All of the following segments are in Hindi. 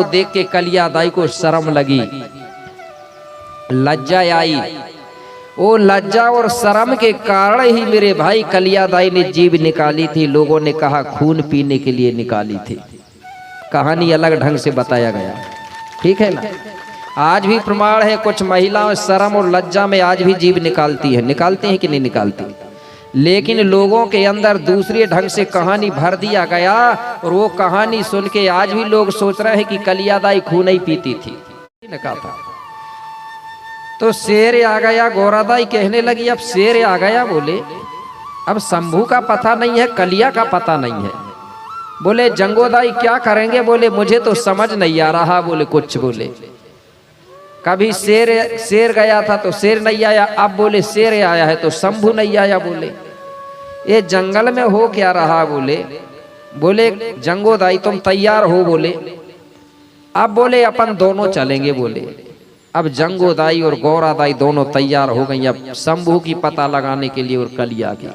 को देख के कलियादाई को शर्म लगी, लज्जा आई। वो लज्जा और शर्म के कारण ही मेरे भाई कलियादाई ने जीभ निकाली थी। लोगों ने कहा खून पीने के लिए निकाली थी। कहानी अलग ढंग से बताया गया, ठीक है ना। आज भी प्रमाण है, कुछ महिलाएं शर्म और लज्जा में आज भी जीभ निकालती है, निकालती हैं कि नहीं निकालती, लेकिन लोगों के अंदर दूसरे ढंग से कहानी भर दिया गया और वो कहानी सुन के आज भी लोग सोच रहे हैं कि कलियादाई खून ही पीती थी। कहा था तो शेर आ गया, गौरादाई कहने लगी अब शेर आ गया। बोले अब शंभू का पता नहीं है, कलिया का पता नहीं है। बोले जंगोदाई क्या करेंगे? बोले मुझे तो समझ नहीं आ रहा। बोले कुछ बोले कभी शेर गया था तो शेर नहीं आया, अब बोले शेर आया है तो शंभू नहीं आया। बोले ये जंगल में हो क्या रहा? बोले जंगोदाई तुम तैयार हो? बोले अब बोले अपन दोनों चलेंगे। बोले अब जंगोदाई और गौरादाई दोनों तैयार हो गई अब शंभू की पता लगाने के लिए और कलिया की।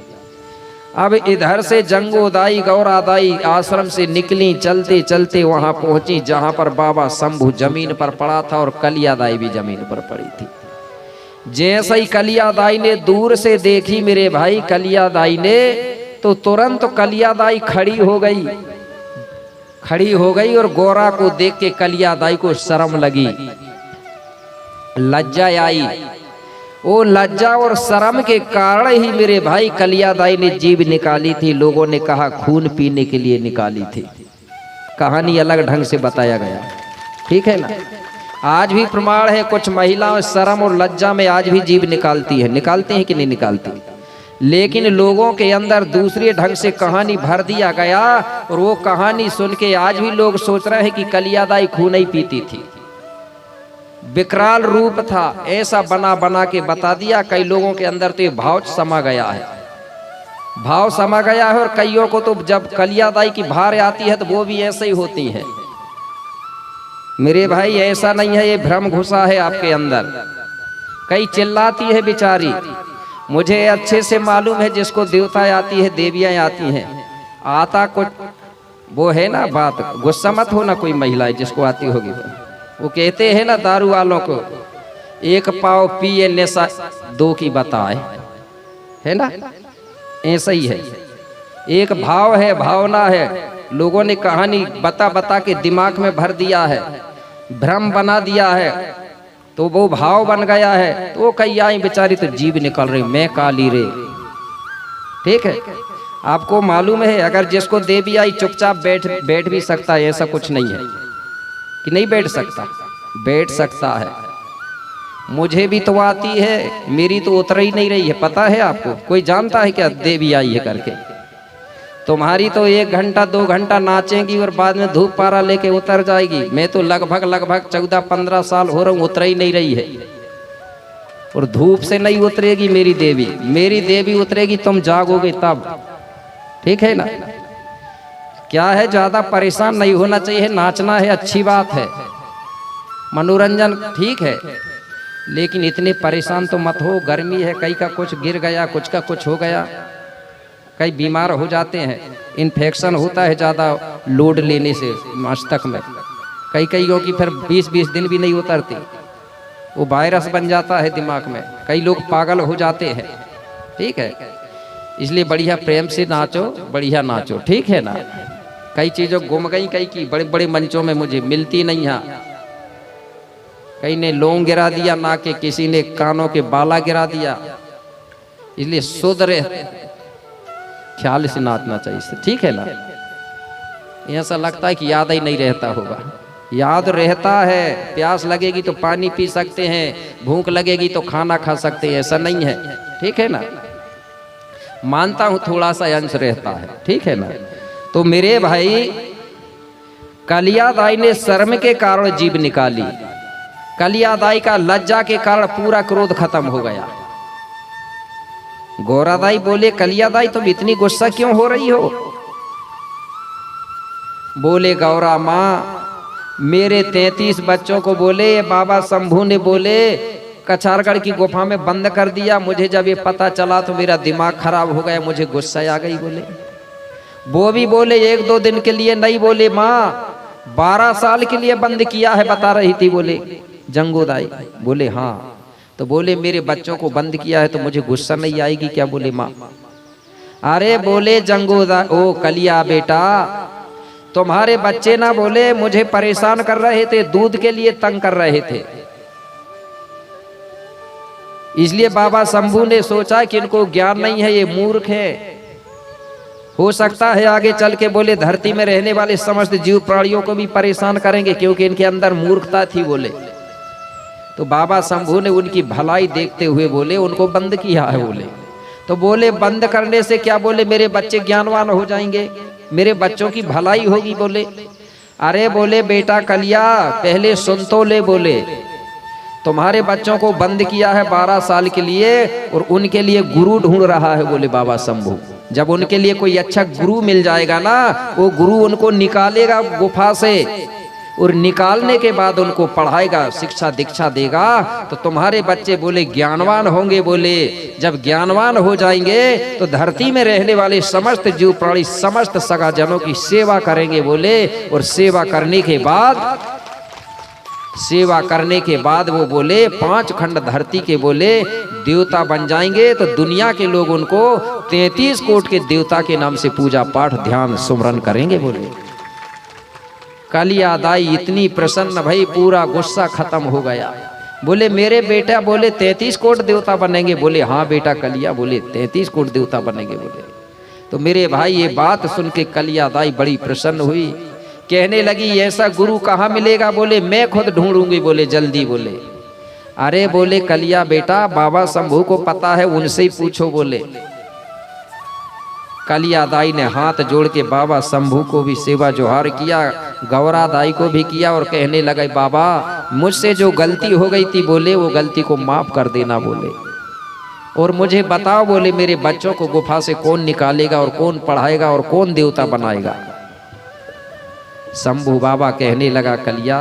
अब इधर से जंगोदाई गौरादाई आश्रम से निकली, चलते चलते वहां पहुंची जहां पर बाबा शंभू जमीन पर पड़ा था और कलियादाई भी जमीन पर पड़ी थी। जैसे ही कलियादाई ने दूर से देखी मेरे भाई कलियादाई ने, तो तुरंत कलियादाई खड़ी हो गई और गौरा को देख के कलियादाई को शर्म लगी, लज्जा आई। वो लज्जा और शर्म के कारण ही मेरे भाई कलियादाई ने जीभ निकाली थी। लोगों ने कहा खून पीने के लिए निकाली थी। कहानी अलग ढंग से बताया गया, ठीक है ना। आज भी प्रमाण है, कुछ महिलाएं शर्म और लज्जा में आज भी जीभ निकालती है, निकालती हैं कि नहीं निकालती, लेकिन लोगों के अंदर दूसरे ढंग से कहानी भर दिया गया और वो कहानी सुन के आज भी लोग सोच रहे हैं कि कलियादाई खून ही पीती थी। विकराल रूप था, ऐसा बना बना के बता दिया। कई लोगों के अंदर तो ये भाव समा गया है, भाव समा गया है। और कईयों को तो जब कलियादाई की भार आती है तो वो भी ऐसे ही होती है। मेरे भाई ऐसा नहीं है, ये भ्रम घुसा है आपके अंदर। कई चिल्लाती है बेचारी, मुझे अच्छे से मालूम है जिसको देवता आती है, देवियां आती हैं, आता कुछ वो है ना बात, गुस्सा मत हो ना कोई महिला जिसको आती होगी। वो कहते हैं ना दारू वालों को, एक पाव पिए नशा दो की बताए, है ना, ऐसा ही है। एक भाव है, भावना है, लोगों ने कहानी बता बता के दिमाग में भर दिया है, भ्रम बना दिया है, तो वो भाव बन गया है। तो वो कई आई बेचारी तो जीभ निकल रही, मैं काली रे, ठीक है। आपको मालूम है अगर जिसको देवी आई चुपचाप बैठ भी सकता है, ऐसा कुछ नहीं है कि नहीं बैठ सकता, बैठ सकता है। मुझे भी तो आती है, मेरी तो उतर ही नहीं रही है। पता है आपको, कोई जानता है क्या देवी आई है करके? तुम्हारी तो 1 घंटा 2 घंटा नाचेगी और बाद में धूप पारा लेके उतर जाएगी। मैं तो लगभग 14-15 साल हो रहा हूँ, उतर ही नहीं रही है। और धूप से नहीं उतरेगी मेरी देवी उतरेगी तुम जागोगे तब, ठीक है ना। क्या है, ज्यादा परेशान नहीं होना चाहिए, नाचना है अच्छी बात है, मनोरंजन ठीक है, लेकिन इतने परेशान तो मत हो। गर्मी है, कई का कुछ गिर गया, कुछ का कुछ हो गया, कई बीमार हो जाते हैं, इन्फेक्शन होता है ज़्यादा लोड लेने से मस्तक में। कईयों की फिर 20-20 दिन भी नहीं उतरती, वो वायरस बन जाता है दिमाग में, कई लोग पागल हो जाते हैं, ठीक है। इसलिए बढ़िया प्रेम से नाचो, बढ़िया नाचो, ठीक है ना। कई चीज़ों गुम गई, कई की बड़े बड़े मंचों में मुझे मिलती नहीं है। कई ने लौंग गिरा दिया ना के, किसी ने कानों के बाला गिरा दिया। इसलिए शुद्ध रहे ख्याल से नाचना चाहिए, ठीक है ना। ऐसा लगता है कि याद ही नहीं रहता होगा, याद रहता है। प्यास लगेगी तो पानी पी सकते हैं, भूख लगेगी तो खाना खा सकते हैं, ऐसा नहीं है, ठीक है ना। मानता हूं थोड़ा सा अंश रहता है, ठीक है ना। तो मेरे भाई कलियादाई ने शर्म के कारण जीभ निकाली, कलियादाई का लज्जा के कारण पूरा क्रोध खत्म हो गया। गौरादाई बोले कलियादाई तुम इतनी गुस्सा क्यों हो रही हो? बोले गौरा माँ, मेरे 33 बच्चों को बोले बाबा शंभू ने बोले कछारगढ़ की गुफा में बंद कर दिया। मुझे जब ये पता चला तो मेरा दिमाग खराब हो गया, मुझे गुस्सा आ गई। बोले वो भी बोले 1-2 दिन के लिए नहीं, बोले माँ 12 साल के लिए बंद किया है बता रही थी बोले जंगोदाई। बोले हाँ। तो बोले मेरे बच्चों को बंद किया है तो मुझे गुस्सा नहीं आएगी क्या? बोले माँ। अरे बोले जंगोदाई, ओ कलिया बेटा, तुम्हारे बच्चे ना बोले मुझे परेशान कर रहे थे, दूध के लिए तंग कर रहे थे, इसलिए बाबा शंभू ने सोचा कि इनको ज्ञान नहीं है, ये मूर्ख है। हो सकता है आगे चल के बोले धरती में रहने वाले समस्त जीव प्राणियों को भी परेशान करेंगे, क्योंकि इनके अंदर मूर्खता थी बोले। तो बाबा शंभू ने उनकी भलाई देखते हुए बोले उनको बंद किया है बोले। तो बोले बंद करने से क्या? बोले मेरे बच्चे ज्ञानवान हो जाएंगे, मेरे बच्चों की भलाई होगी बोले। अरे बोले बेटा कलिया पहले सुन तो ले, बोले तुम्हारे बच्चों को बंद किया है 12 साल के लिए और उनके लिए गुरु ढूंढ रहा है बोले बाबा शंभू। जब उनके लिए कोई अच्छा गुरु मिल जाएगा ना, वो गुरु उनको निकालेगा गुफा से और निकालने के बाद उनको पढ़ाएगा, शिक्षा दीक्षा देगा, तो तुम्हारे बच्चे बोले ज्ञानवान होंगे बोले। जब ज्ञानवान हो जाएंगे तो धरती में रहने वाले समस्त जीव प्राणी समस्त सगा जनों की सेवा करेंगे बोले। और सेवा करने के बाद वो बोले 5 खंड धरती के बोले देवता बन जाएंगे। तो दुनिया के लोग उनको 33 कोट के देवता के नाम से पूजा पाठ ध्यान सुमरन करेंगे बोले। कलिया दाई इतनी प्रसन्न भई, पूरा गुस्सा खत्म हो गया। बोले मेरे बेटा बोले 33 कोट देवता बनेंगे? बोले हाँ बेटा कलिया, बोले 33 कोट देवता बनेंगे बोले। तो मेरे भाई ये बात सुन के कलिया दाई बड़ी प्रसन्न हुई, कहने लगी ऐसा गुरु कहाँ मिलेगा? बोले मैं खुद ढूंढूंगी बोले, जल्दी बोले। अरे बोले कलिया बेटा बाबा शंभू को पता है, उनसे ही पूछो बोले। कलिया दाई ने हाथ जोड़ के बाबा शंभू को भी सेवा जोहार किया, गौरा दाई को भी किया और कहने लगे बाबा मुझसे जो गलती हो गई थी बोले वो गलती को माफ कर देना बोले, और मुझे बताओ बोले मेरे बच्चों को गुफा से कौन निकालेगा और कौन पढ़ाएगा और कौन देवता बनाएगा? शंभू बाबा कहने लगा कलिया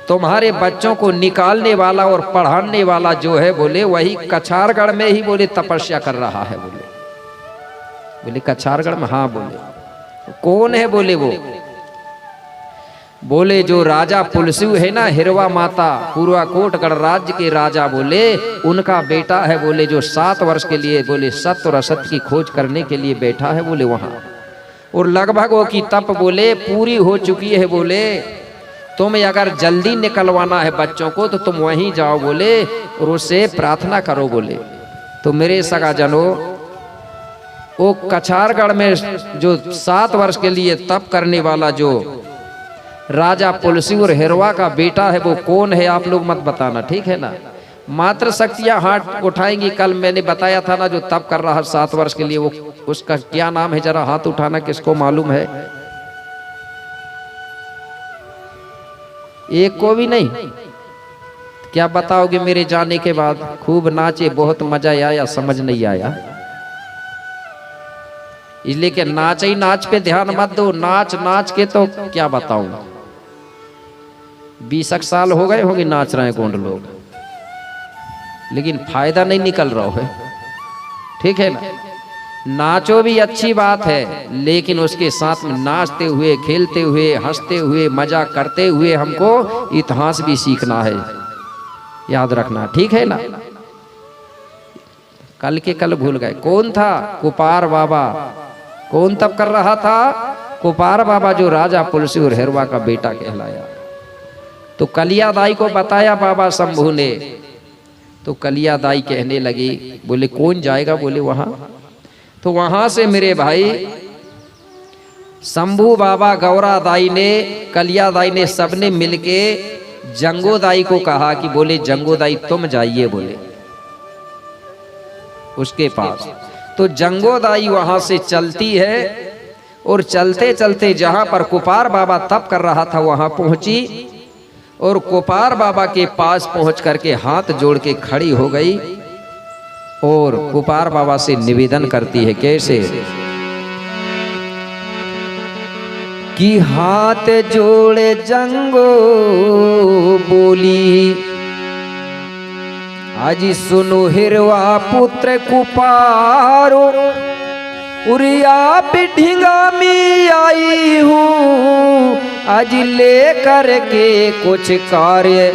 तुम्हारे बच्चों को निकालने वाला और पढ़ाने वाला जो है बोले वही कछारगढ़ में ही बोले तपस्या कर रहा है बोले। बोले कछारगढ़ में? हाँ बोले। कौन है? बोले वो बोले जो राजा पुलसिव है ना, हिरवा माता पूर्वाकोट गणराज्य के राजा बोले उनका बेटा है बोले, जो 7 वर्ष के लिए बोले सत्य और असत्य की खोज करने के लिए बैठा है बोले वहां, और लगभग वो की तप बोले पूरी हो चुकी है बोले। तुम्हें अगर जल्दी निकलवाना है बच्चों को तो तुम वहीं जाओ बोले और उससे प्रार्थना करो बोले। तो मेरे सगा जनों वो कछारगढ़ में जो 7 वर्ष के लिए तप करने वाला जो राजा पुलसिव और हिरवा का बेटा है वो कौन है आप लोग मत बताना, ठीक है ना? मात्र शक्तियां हाथ उठाएंगी। कल मैंने बताया था ना जो तप कर रहा 7 वर्ष के लिए, वो उसका क्या नाम है जरा हाथ उठाना, किसको मालूम है? एक को भी नहीं? क्या बताओगे मेरे जाने के बाद? खूब नाचे, बहुत मजा आया, समझ नहीं आया? इसलिए कि नाच ही नाच पे ध्यान मत दो, नाच नाच के तो क्या बताऊं, 20 साल हो गए होंगे नाच रहे हैं गोंड लोग, लेकिन फायदा नहीं निकल रहा है, ठीक है ना? नाचो भी अच्छी बात है, लेकिन उसके साथ में नाचते हुए, खेलते हुए, हंसते हुए, मजा करते हुए हमको इतिहास भी सीखना है, याद रखना, ठीक है ना? कल के कल भूल गए। कौन था? कुपार बाबा। कौन तप कर रहा था? कुपार बाबा, जो राजा पुलसिव और हिरवा का बेटा कहलाया। तो कलिया दाई को बताया बाबा शंभू ने। तो कलिया दाई कहने लगी, बोले कौन जाएगा? बोले वहां। तो वहां से मेरे भाई शंभू बाबा, गौरा दाई ने, कलिया दाई ने, सबने मिलके जंगो दाई को कहा कि बोले जंगो दाई तुम जाइए बोले उसके पास। तो जंगो दाई वहां से चलती है और चलते चलते जहां पर कुपार बाबा तप कर रहा था वहां पहुंची और कुपार बाबा के पास पहुंच करके हाथ जोड़ के खड़ी हो गई और कुपार बाबा से निवेदन करती है, कैसे कि हाथ जोड़े जंगो बोली, आज सुनो हिरवा पुत्र कुपारो, उरिया बिढिंगा में आई हूँ आज ले करके कुछ कार्य।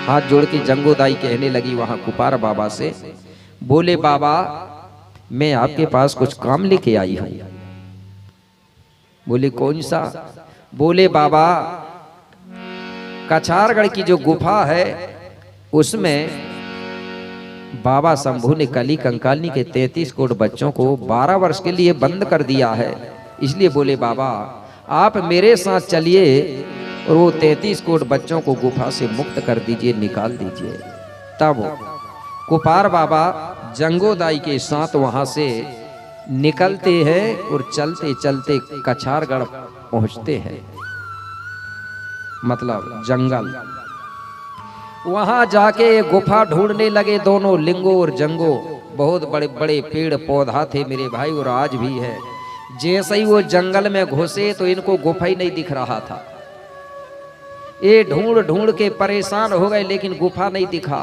हाथ जोड़ के जंगोदाई कहने लगी वहां कुपार बाबा से, बोले बाबा मैं आपके पास कुछ काम लेके आई हूं। बोले कौन सा? बोले बाबा कछारगढ़ की जो गुफा है उसमें बाबा शंभू ने कली कंकालनी के 33 करोड़ बच्चों को 12 वर्ष के लिए बंद कर दिया है। इसलिए बोले बाबा आप मेरे साथ चलिए और वो 33 करोड़ बच्चों को गुफा से मुक्त कर दीजिए, निकाल दीजिए। तब कुपार बाबा जंगोदाई के साथ वहां से निकलते हैं और चलते चलते कछारगढ़ पहुंचते हैं, मतलब जंगल। वहां जाके गुफा ढूंढने लगे। दोनों लिंगो और जंगो, बहुत बड़े बड़े पेड़ पौधा थे मेरे भाई, और आज भी है। जैसे ही वो जंगल में घुसे तो इनको गुफा ही नहीं दिख रहा था। ये ढूंढ ढूंढ के परेशान हो गए, लेकिन गुफा नहीं दिखा।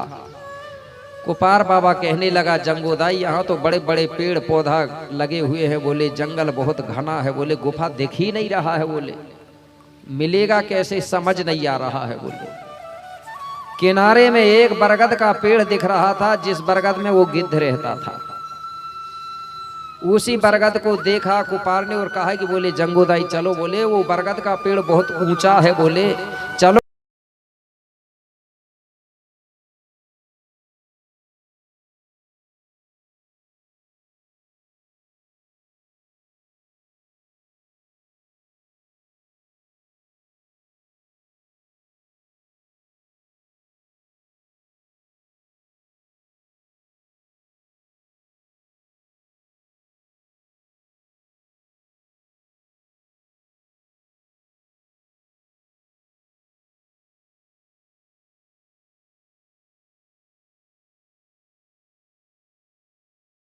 कुपार बाबा कहने लगा जंगोदाई यहाँ तो बड़े बड़े पेड़ पौधा लगे हुए हैं, बोले जंगल बहुत घना है, बोले गुफा दिख ही नहीं रहा है, बोले मिलेगा कैसे समझ नहीं आ रहा है। बोले किनारे में एक बरगद का पेड़ दिख रहा था, जिस बरगद में वो गिद्ध रहता था। उसी बरगद को देखा कुपार ने और कहा कि बोले जंगोदाई चलो, बोले वो बरगद का पेड़ बहुत ऊंचा है, बोले